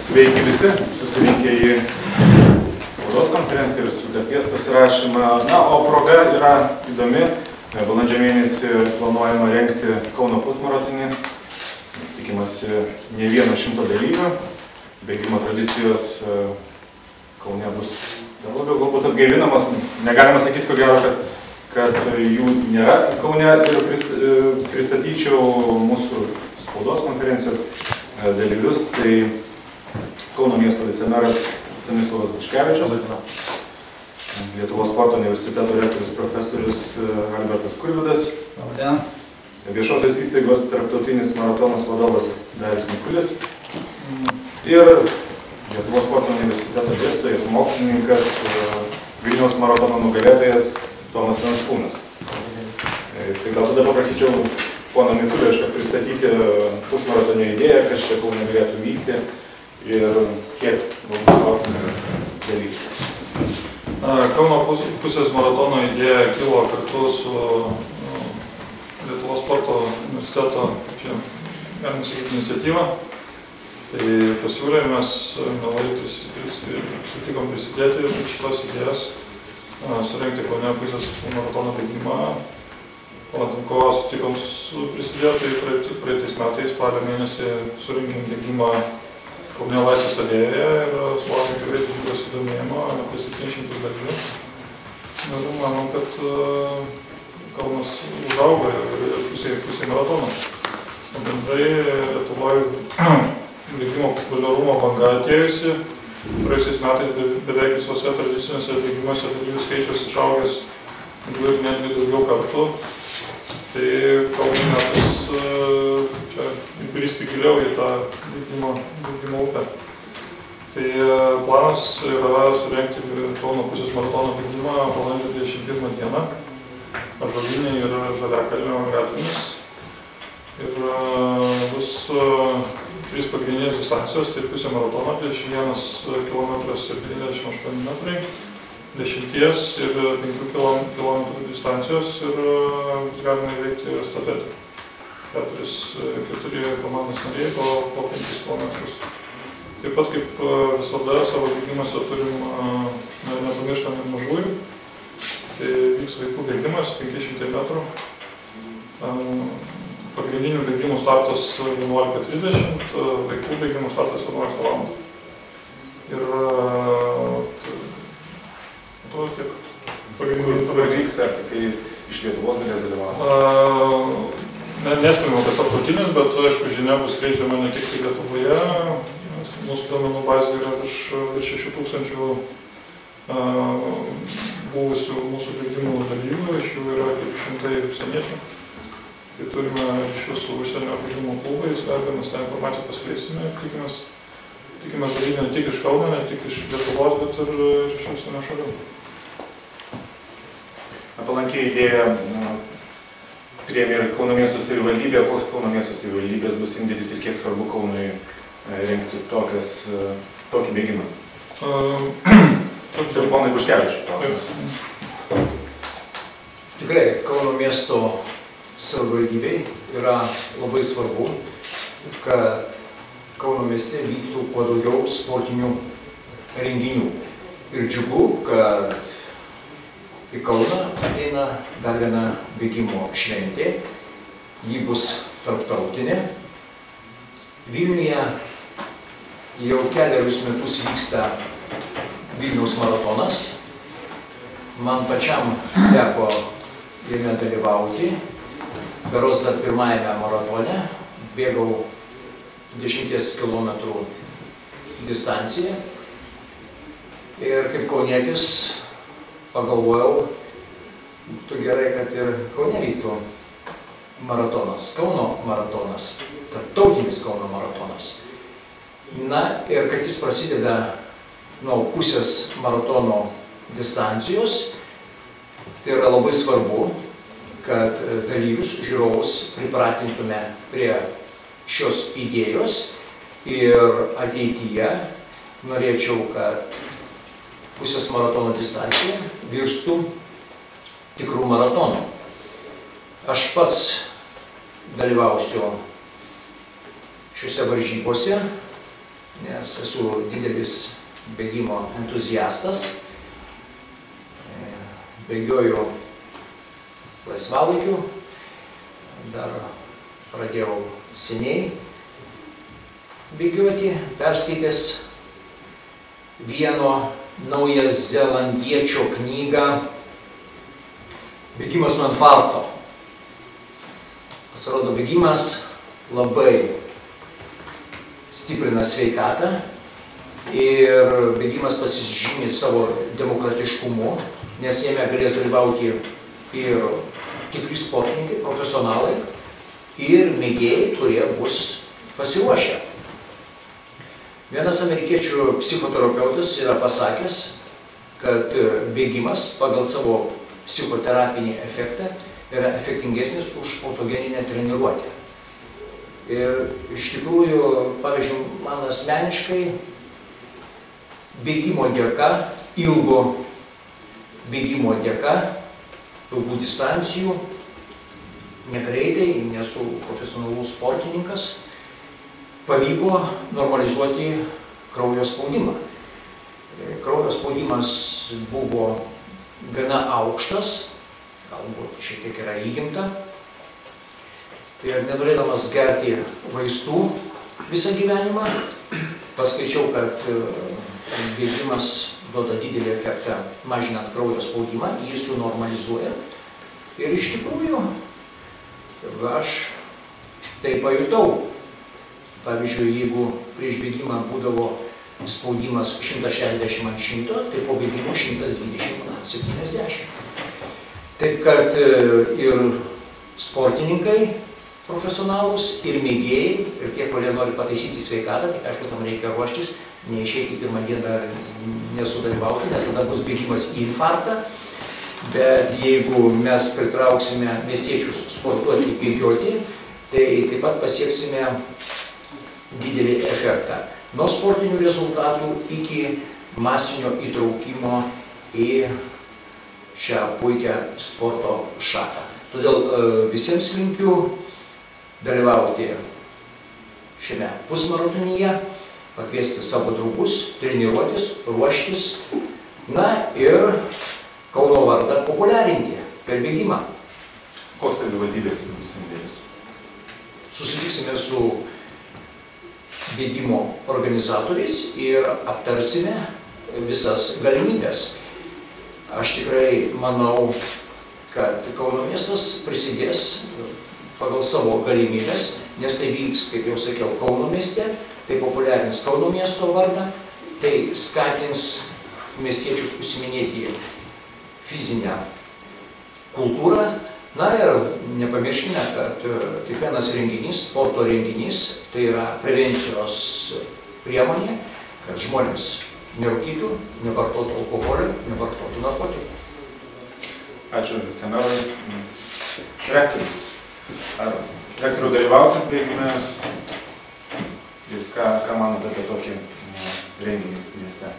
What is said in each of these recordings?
Sveiki visi, susirinkę į spaudos konferenciją ir sutarties pasirašymą. Na, o proga yra įdomi. Balandžio mėnesį planuojama rengti Kauno pusmaratonį. Tikimasi ne 100 dalyvių. Bėgimo tradicijos Kaune bus dar labiau galbūt atgaivinamas. Negalima sakyti, ko gero, kad jų nėra Kaune ir pristatyčiau mūsų spaudos konferencijos dalyvius. Tai Kauno miesto vicemeras Stanislovas Bučkevičius, Lietuvos sporto universiteto rektorius profesorius Albertas Kulvidas, viešosios įstaigos tarptautinis maratonas vadovas Darius Mikulis ir Lietuvos sporto universiteto dėstytojas, mokslininkas, Vilniaus maratono nugalėtojas Tomas Venskūnas. Tai gal tada paprašyčiau pono Mikulišką pristatyti pusmaratonio idėją, kas čia Kaune galėtų vykti ir kiek galbūt dalykų. Kauno pusės maratono idėja kilo kartu su Lietuvos sporto universiteto, čia galima sakyti, iniciatyva. Tai pasiūlėmės, mielai sutikom prisidėti ir šitos idėjas surengti Kaune pusės maratono bėgimą. Ko sutikom prisidėti, praeitais metais, spalio mėnesį surinkėm bėgimą Kaune Laisvės alėjoje ir sulaukėm tikrai didžiulio susidomėjimo, apie 700 dalyvių. Ir manom, kad Kaunas užauga ir pusė maratono. O bendrai Lietuvoje bėgimo populiarumo banga atėjusi. Praėjusiais metais beveik visose tradicinėse bėgimuose dalyvių skaičius išaugęs ir netgi daugiau kartų. Tai Kaune metas čia įbristi giliau į tą bėgimo upę. Tai planas yra surengti Kauno pusės maratono bėgimą balandžio 21 dieną, Ąžuolyne ir Žaliakalnio gatvėmis. Ir bus 3 pagrindinės distancijos, tai pusė maratono, 21 km ir 98 metrai, 10 ir 5 km distancijos ir bus galima įveikti estafetę. 4 komandos nariai po 5 km. Taip pat kaip visada savo bėgimuose turim nepamirštam ir mažųjų. Tai vyks vaikų bėgimas 500 metrų. Pagrindinių bėgimų startas 11:30, vaikų bėgimų startas 11 val. Ir to tiek. Kur vyks, ar tik iš Lietuvos galės dalyvauti? Neskelbiama, kad tarptautinis, bet aišku, žinia bus skleidžiama ne tik Lietuvoje. Mūsų duomenų bazė yra virš 6000 buvusių mūsų bėgimų dalyvių, iš jų yra kaip 100 užsieniečių. Tai turime ryšius su užsienio bėgimo klubais, be abejo, mes tą informaciją paskleisime ir tikimės daryti ne tik iš Kauno, ne tik iš Lietuvos, bet ir iš užsienio šalių. Palankiai idėja priėmė ir Kauno miesto savivaldybė, koks Kauno miesto savivaldybės bus indėlis ir kiek svarbu Kaunui rengti tokį bėgimą. Čia ponai Buškevičiui klausimas. Tikrai Kauno miesto savivaldybei yra labai svarbu, kad Kauno mieste vyktų kuo daugiau sportinių renginių. Ir džiugu, kad į Kauną ateina dar viena bėgimo šventė. Ji bus tarptautinė. Vilniuje jau kelerius metus vyksta Vilniaus maratonas. Man pačiam teko jame dalyvauti. Berods dar pirmajame maratone bėgau 10 km distanciją. Ir kaip kaunietis pagalvojau, būtų gerai, kad ir Kaune vyktų maratonas, Kauno maratonas, tarptautinis Kauno maratonas. Na ir kad jis prasideda nuo pusės maratono distancijos, tai yra labai svarbu, kad dalyvius, žiūrovus pripratintume prie šios idėjos ir ateityje norėčiau, kad pusės maratono distancija virstų tikrų maratonų. Aš pats dalyvausiu šiuose varžybose nes esu didelis bėgimo entuziastas. Bėgioju laisvalaikiu, dar pradėjau seniai bėgioti, perskaitęs vieno naujazelandiečio knygą Bėgimas nuo infarkto. Pasirodo, bėgimas labai stiprina sveikatą ir bėgimas pasižymi savo demokratiškumu, nes jame galės dalyvauti ir tikri sportininkai, profesionalai ir mėgėjai, kurie bus pasiruošę. Vienas amerikiečių psichoterapeutas yra pasakęs, kad bėgimas pagal savo psichoterapinį efektą yra efektingesnis už autogeninę treniruotę. Ir iš tikrųjų, pavyzdžiui, man asmeniškai bėgimo dėka, ilgo bėgimo dėka, ilgų distancijų, negreitai, nesu profesionalus sportininkas, pavyko normalizuoti kraujo spaudimą. Kraujo spaudimas buvo gana aukštas, galbūt šiek tiek yra įgimta. Ir nenorėdamas gerti vaistų visą gyvenimą, paskaičiau, kad bėgimas duoda didelį efektą mažinant kraujo spaudimą, jį sunormalizuoja. Ir iš tikrųjų, aš tai pajutau. Pavyzdžiui, jeigu prieš bėgimą būdavo spaudimas 160 ant 100, tai po bėgimo 120 ant 70. Taip kad ir sportininkai profesionalus, ir mėgėjai, ir tie, kurie nori pataisyti sveikatą, tai aišku, tam reikia ruoštis, neišeiti pirmą dieną nesudalyvauti, nes tada bus bėgimas į infarktą. Bet jeigu mes pritrauksime miestiečius sportuoti, bėgioti, tai taip pat pasieksime didelį efektą. Nuo sportinių rezultatų iki masinio įtraukimo į šią puikią sporto šaką. Todėl visiems linkiu dalyvauti šiame pusmaratonyje, pakviesti savo draugus, treniruotis, ruoštis, na ir Kauno vardą populiarinti per bėgimą. Koks savivaldybės bus indėlis? Susitiksime su bėgimo organizatoriais ir aptarsime visas galimybės. Aš tikrai manau, kad Kauno miestas prisidės pagal savo galimybės, nes tai vyks, kaip jau sakiau, Kauno mieste, tai populiarins Kauno miesto vardą, tai skatins miestiečius užsiiminėti fizinę kultūrą. Na ir nepamirškime, kad kiekvienas renginys, sporto renginys, tai yra prevencijos priemonė, kad žmonės nerūkytų, nevartotų alkoholio, nevartotų narkotikų. Ačiū vicemerui. Rektorius. Ar rektorių dalyvausit bėgime ir ką manote apie tokį renginį mieste?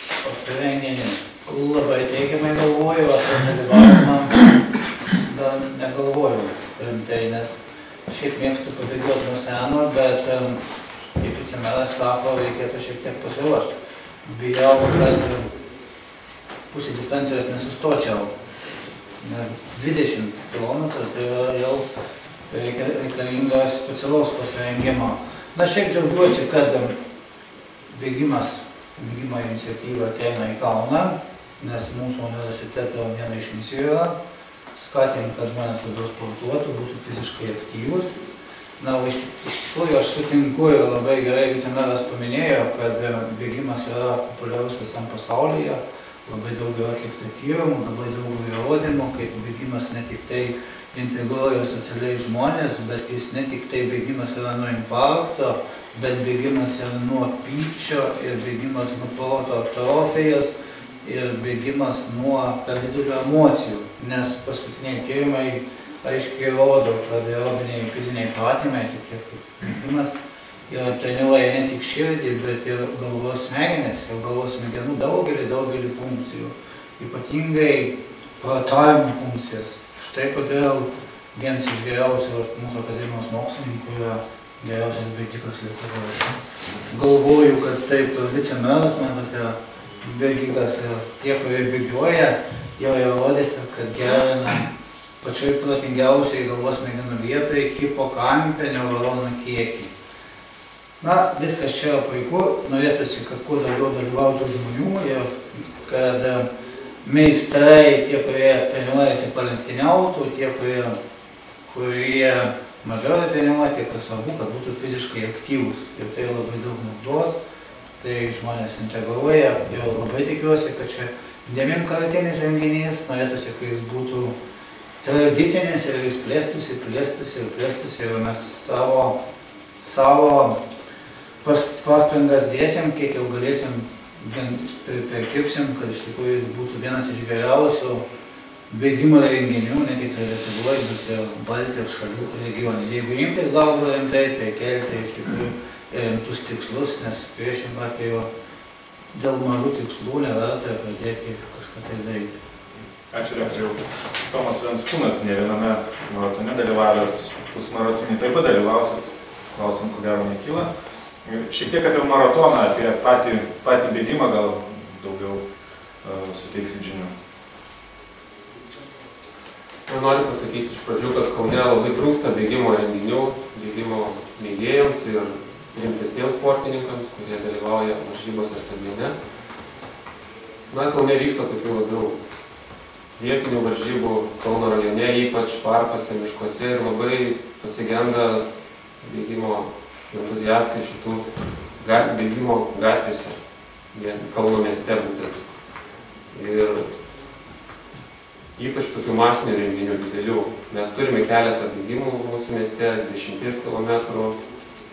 Apie renginį labai teigiamai galvoju, apie dalyvavimą dar negalvoju rimtai, nes šiaip mėgstu pabėgioti nuo seno, bet kaip vicemeras sako, reikėtų šiek tiek pasiruošti. Bijau, kad pusė distancijos nesustočiau, nes 20 km tai jau reikalingas specialaus pasirengimo. Na, šiaip džiaugiuosi, kad bėgimo iniciatyva ateina į Kauną, nes mūsų universiteto viena iš misijų yra skatinti, kad žmonės labiau sportuotų, būtų fiziškai aktyvus. Na, iš tikrųjų aš sutinku ir labai gerai vicemeras paminėjo, kad bėgimas yra populiarus visam pasaulyje, labai daug yra atlikta tyrimų, labai daug įrodymų, kaip bėgimas ne tik tai integruoja socialiai žmonės, bet jis ne tik tai bėgimas yra nuo infarkto, bet bėgimas yra nuo pykčio ir bėgimas nuo proto atrofijos ir bėgimas nuo per didelių emocijų, nes paskutiniai tyrimai aiškiai rodo, kad aerobiniai fiziniai pratimai, tokie kaip bėgimas, treniruoja ne tik širdį, bet ir galvos smegenis ir galvos smegenų daugelį funkcijų, ypatingai protavimo funkcijas. Štai kodėl vienas iš geriausių mūsų akademijos mokslininkų yra geriausias bėgikas Lietuvoje. Galvoju, kad taip vicemeras, matote, bėgikas ir tie, kurie bėgioja, jau įrodyta, kad gerina pačioj protingiausiai galvos smegenų vietoje hipokampe neuronų kiekį. Na, viskas čia yra puiku, norėtųsi, kad kuo daugiau dalyvautų žmonių ir kad meistrai, tie, kurie treniruojasi palenktyniautų, tie, kurie mažiau yra treniruoti, kas svarbu, kad būtų fiziškai aktyvūs. Ir tai labai daug naudos, tai žmonės integruoja ir labai tikiuosi, kad čia devynkartinis renginys, norėtųsi, kad jis būtų tradicinis ir jis plėstųsi ir mes savo pastangas dėsim, kiek jau galėsim perkirpsim, kad iš tikrųjų jis būtų vienas iš geriausių bėgimo renginių, ne tik Lietuvoje, bet ir Baltijos šalių regione. Jeigu imtis darbo rimtai, tai kelti iš tikrųjų rimtus tikslus, nes priešingų atveju dėl mažų tikslų neverta pradėti kažką tai daryti. Ačiū, Rektoriau. Tomas Venskūnas ne viename maratone dalyvavęs, pusmaratonį taip pat dalyvausit, klausim, ko gero nekyla. Šiek tiek apie maratoną, apie patį bėgimą gal daugiau suteiksit žinių. Noriu pasakyti iš pradžių, kad Kaune labai trūksta bėgimo renginių, bėgimo mėgėjams ir rimtesniems sportininkams, kurie dalyvauja varžybose stadione. Na, Kaune vyksta tokių labiau vietinių varžybų Kauno rajone, ypač parkuose, miškuose ir labai pasigenda bėgimo entuziastai šitų bėgimo gatvėse, Kauno mieste būtent. Ir ypač tokių masinių renginių didelių. Mes turime keletą bėgimų mūsų mieste, 10 km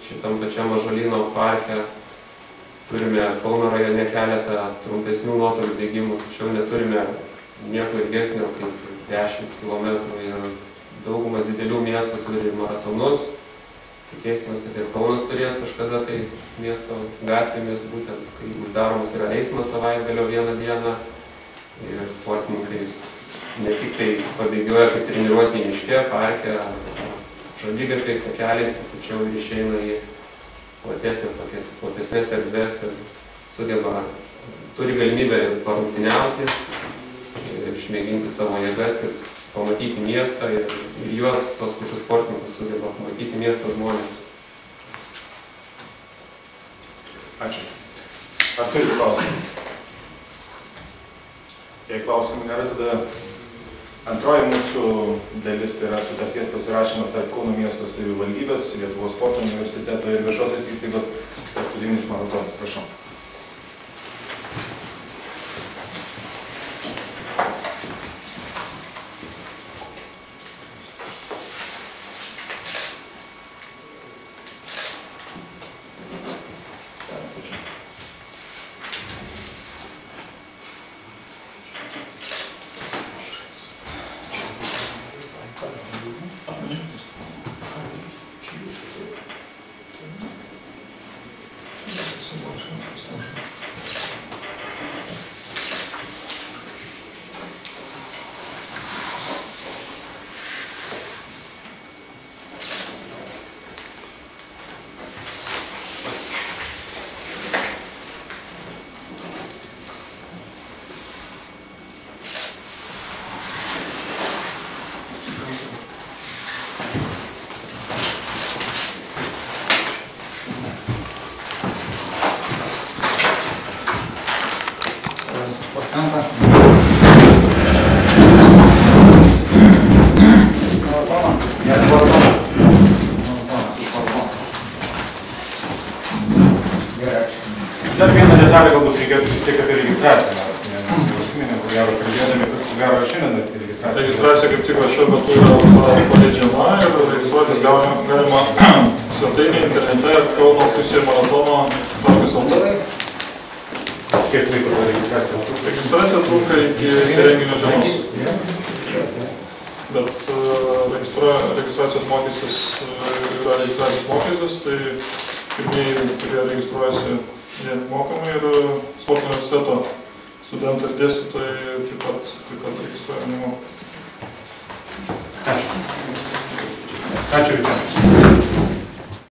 šitam pačiam Ąžuolyno parke. Turime Kauno rajone keletą trumpesnių nuotolių bėgimų, tačiau neturime nieko ilgesnio kaip 10 km ir daugumas didelių miestų turi maratonus. Tikėsime, kad ir Kaunas turės kažkada tai miesto gatvėmis, būtent kai uždaromas yra eismas savaitgalio vieną dieną ir sportininkai ne tik tai pabėgioja kaip treniruoti miške, parke, žodygatviais, takeliais, tačiau ir išeina į platesnės erdvės ir turi galimybę ir parungtyniauti, ir išmėginti savo jėgas ir pamatyti miestą ir juos, tos pačius sportininkus, sugeba pamatyti miesto žmonės. Ačiū. Ar turite klausimų? Jei klausimų nėra, tada antroji mūsų dalis tai yra sutarties pasirašymas tarp Kauno miesto savivaldybės, Lietuvos sporto universiteto ir viešosios įstaigos tarptautinis maratonas. Prašau. Dar vieną detalę galbūt reikėtų šiek tiek apie registraciją, nes užsiminėm, ko gero kalbėdami, kas ko gero šiandien apie registraciją. Registracija kaip tik šiuo metu yra paleidžiama ir registruotis galima svetainėje internete kauno.maratono.lt. Kiek laiko ta registracija trunka? Registracija trunka iki renginio dienos. Bet registracijos mokestis yra registracijos mokestis, tai pirmieji, kurie registruojasi nemokamai ir sporto universiteto studentai ir dėstytojai taip pat registruoja nemokamai. Ačiū. Ačiū visiems.